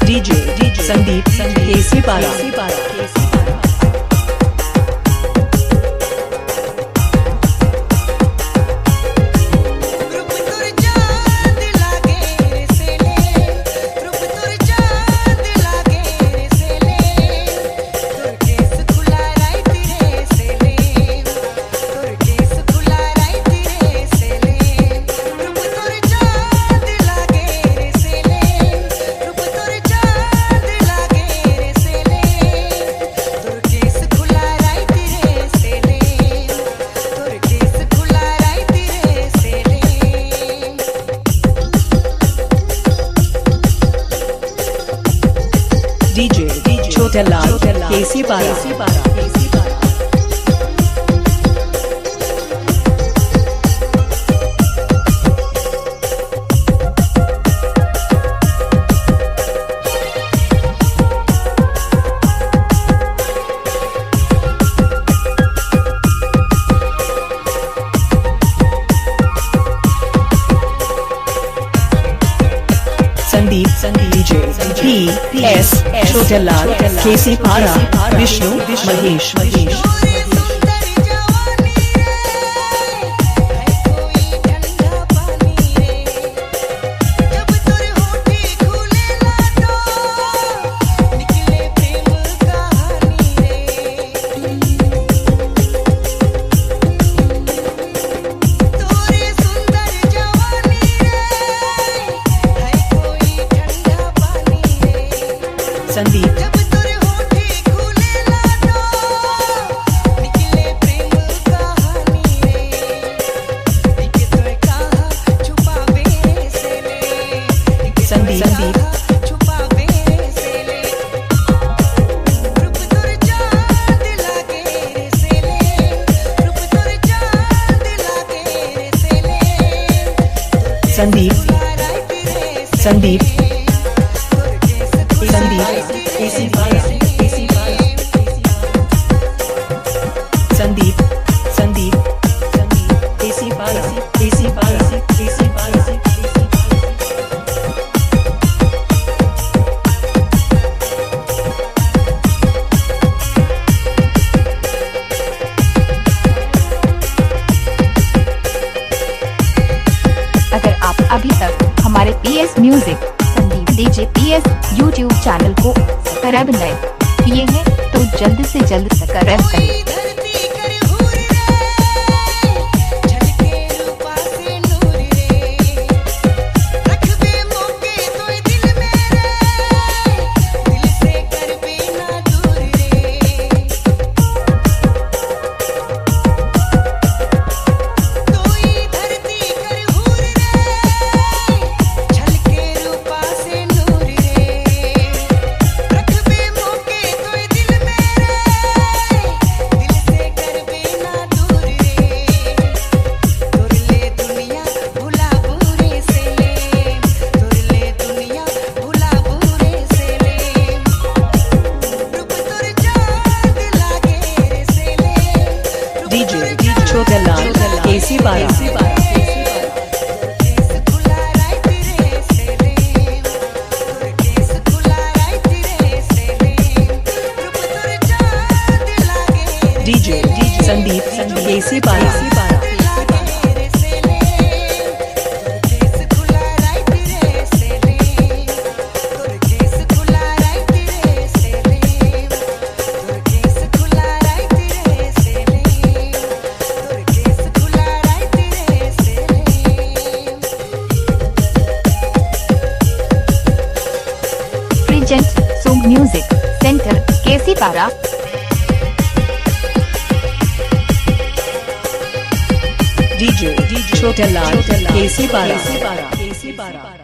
DJ Sandeep केसी पारा। DJ छोटा लाल केसी पारा। संदीप डीजे एस छोटा लाल केसी पारा विष्णु महेश। संदीप केसी पारा। संदीप केसी पारा। अगर आप अभी तक हमारे PS music Sandeep DJ PS YouTube channel को सब्सक्राइब नहीं किए हैं तो जल्द से जल्द सब्सक्राइब करें। छोटा लाल केसी पारा। डीजे संदीप केसी पारा। सोंग म्यूजिक सेंटर केसी पारा। डीजे छोटा लाल केसी पारा।